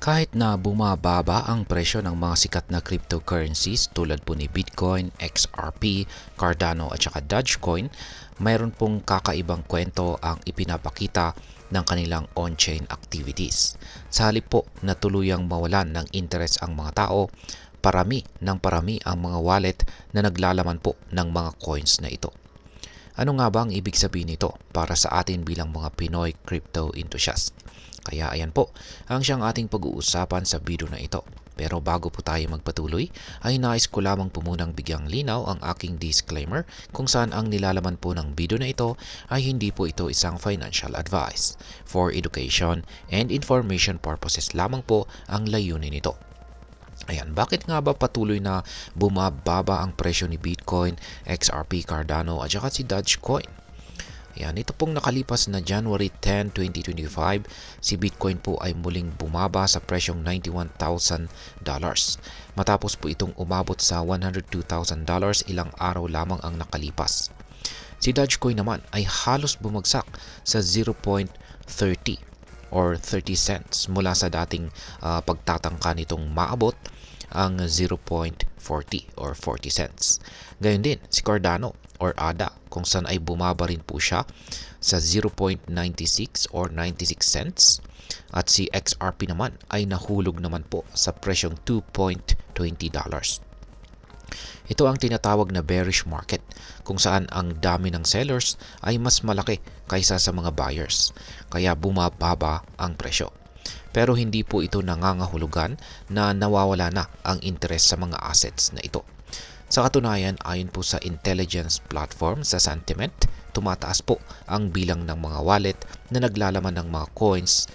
Kahit na bumababa ang presyo ng mga sikat na cryptocurrencies tulad po ni Bitcoin, XRP, Cardano at saka Dogecoin, mayroon pong kakaibang kwento ang ipinapakita ng kanilang on-chain activities. Sa halip po na tuluyang mawalan ng interes ang mga tao, parami ng parami ang mga wallet na naglalaman po ng mga coins na ito. Ano nga ba ang ibig sabihin nito para sa atin bilang mga Pinoy crypto enthusiast? Kaya ayan po ang siyang ating pag-uusapan sa video na ito. Pero bago po tayo magpatuloy, ay nais ko lamang po munang bigyang linaw ang aking disclaimer kung saan ang nilalaman po ng video na ito ay hindi po ito isang financial advice. For education and information purposes lamang po ang layunin nito. Ayan, bakit nga ba patuloy na bumababa ang presyo ni Bitcoin, XRP, Cardano at saka si Dogecoin? Ayan, ito pong nakalipas na January 10, 2025, si Bitcoin po ay muling bumaba sa presyong $91,000 matapos po itong umabot sa $102,000 ilang araw lamang ang nakalipas. Si Dogecoin naman ay halos bumagsak sa 0.30 or 30 cents mula sa dating pagtatangka nitong maabot ang 0.40 or 40 cents. Gayon din si Cardano or ADA kung saan ay bumaba rin po siya sa 0.96 or 96 cents at si XRP naman ay nahulog naman po sa presyong $2.20. Ito ang tinatawag na bearish market kung saan ang dami ng sellers ay mas malaki kaysa sa mga buyers, kaya bumababa ang presyo. Pero hindi po ito nangangahulugan na nawawala na ang interes sa mga assets na ito. Sa katunayan, ayon po sa intelligence platform sa Sentiment, tumataas po ang bilang ng mga wallet na naglalaman ng mga coins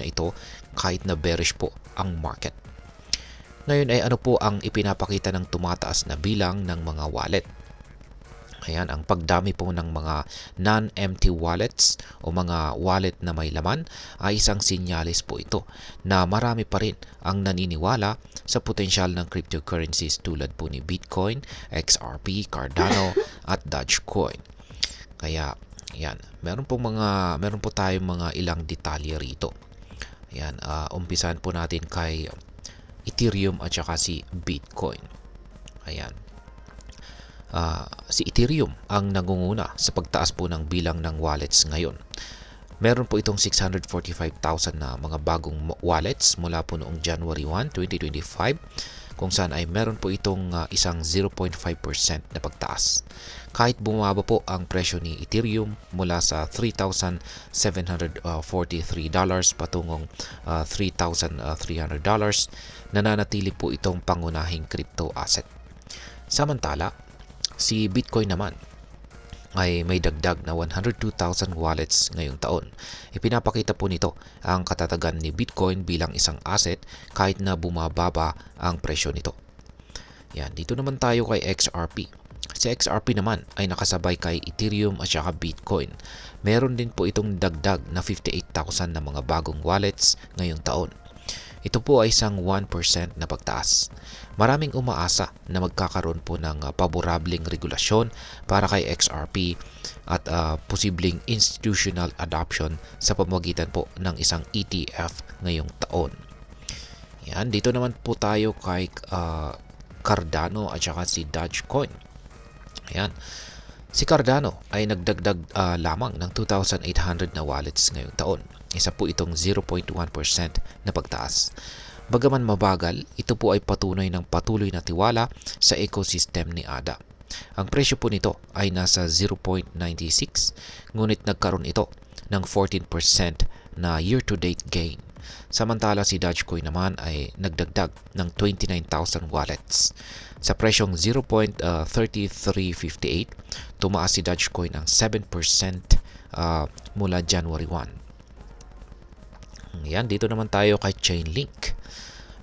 na ito kahit na bearish po ang market. Ngayon ay ano po ang ipinapakita ng tumataas na bilang ng mga wallet? Ayan, ang pagdami po ng mga non-empty wallets o mga wallet na may laman ay isang sinyalis po ito na marami pa rin ang naniniwala sa potensyal ng cryptocurrencies tulad po ni Bitcoin, XRP, Cardano at Dogecoin. Kaya, ayan, meron po tayong mga ilang detalye rito. Ayan, umpisahan po natin kay Ethereum at saka si Bitcoin. Ayan. Si Ethereum ang nangunguna sa pagtaas po ng bilang ng wallets ngayon. Meron po itong 645,000 na mga bagong wallets mula po noong January 1, 2025 kung saan ay meron po itong isang 0.5% na pagtaas. Kahit bumaba po ang presyo ni Ethereum mula sa $3,743 patungong $3,300, nananatili po itong pangunahing crypto asset. Samantala, si Bitcoin naman ay may dagdag na 102,000 wallets ngayong taon. Ipinapakita po nito ang katatagan ni Bitcoin bilang isang asset kahit na bumababa ang presyo nito. Yan, dito naman tayo kay XRP. Si XRP naman ay nakasabay kay Ethereum at saka Bitcoin. Meron din po itong dagdag na 58,000 na mga bagong wallets ngayong taon. Ito po ay isang 1% na pagtaas. Maraming umaasa na magkakaroon po ng paborableng regulasyon para kay XRP at posibleng institutional adoption sa pamamagitan po ng isang ETF ngayong taon. Yan, dito naman po tayo kay Cardano at saka si Dogecoin. Ayan. Si Cardano ay nagdagdag lamang ng 2,800 na wallets ngayong taon. Isa po itong 0.1% na pagtaas. Bagaman mabagal, ito po ay patunay ng patuloy na tiwala sa ecosystem ni ADA. Ang presyo po nito ay nasa 0.96, ngunit nagkaroon ito ng 14% na year-to-date gain. Samantala si Dogecoin naman ay nagdagdag ng 29,000 wallets. Sa presyong 0.3358, tumaas si Dogecoin ng 7% mula January 1. Yan, dito naman tayo kay Chainlink.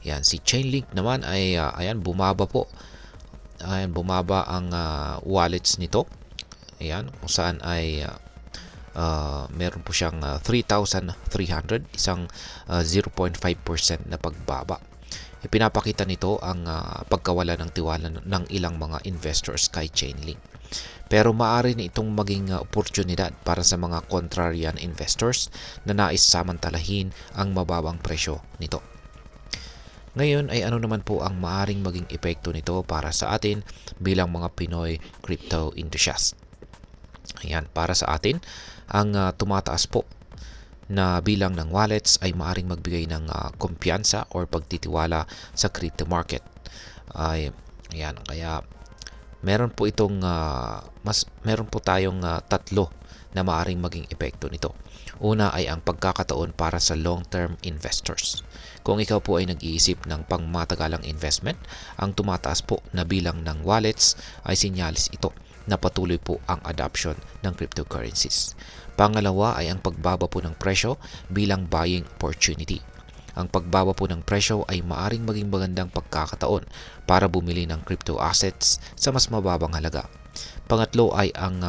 Yan, si Chainlink naman ay bumaba po. Ayan, bumaba ang wallets nito. Ayan, kung saan ay meron po siyang 3,300, isang 0.5% na pagbaba. Ipinapakita nito ang pagkawala ng tiwala ng ilang mga investors kay Chainlink. Pero maaari na itong maging oportunidad para sa mga contrarian investors na nais samantalahin ang mababang presyo nito. Ngayon ay ano naman po ang maaring maging epekto nito para sa atin bilang mga Pinoy crypto enthusiast. Ayan, para sa atin, ang tumataas po na bilang ng wallets ay maaring magbigay ng kumpiyansa or pagtitiwala sa crypto market. Ayan, kaya meron po meron po tayong tatlo na maaring maging epekto nito. Una ay ang pagkakataon para sa long-term investors. Kung ikaw po ay nag-iisip ng pangmatagalang investment, ang tumataas po na bilang ng wallets ay sinyalis ito na patuloy po ang adoption ng cryptocurrencies. Pangalawa ay ang pagbaba po ng presyo bilang buying opportunity. Ang pagbaba po ng presyo ay maaring maging magandang pagkakataon para bumili ng crypto assets sa mas mababang halaga. Pangatlo ay ang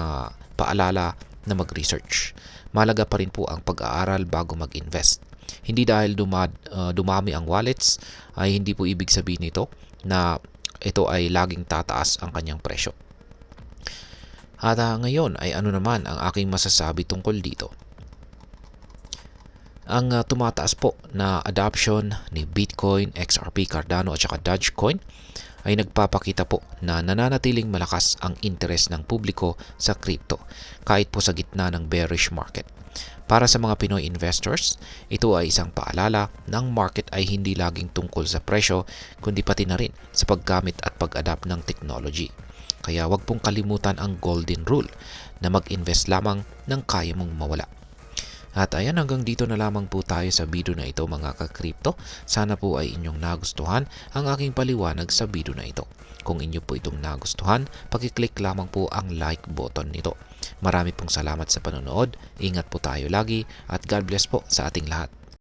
paalala na mag-research. Mahalaga pa rin po ang pag-aaral bago mag-invest. Hindi dahil dumami ang wallets ay hindi po ibig sabihin nito na ito ay laging tataas ang kanyang presyo. At ngayon ay ano naman ang aking masasabi tungkol dito. Ang tumataas po na adoption ni Bitcoin, XRP, Cardano at saka Dogecoin ay nagpapakita po na nananatiling malakas ang interes ng publiko sa crypto kahit po sa gitna ng bearish market. Para sa mga Pinoy investors, ito ay isang paalala na ang market ay hindi laging tungkol sa presyo kundi pati na rin sa paggamit at pag-adapt ng technology. Kaya wag pong kalimutan ang golden rule na mag-invest lamang ng kaya mong mawala. At ayan, hanggang dito na lamang po tayo sa video na ito mga ka-crypto. Sana po ay inyong nagustuhan ang aking paliwanag sa video na ito. Kung inyo po itong nagustuhan, pakiclick lamang po ang like button nito. Marami pong salamat sa panonood, ingat po tayo lagi at God bless po sa ating lahat.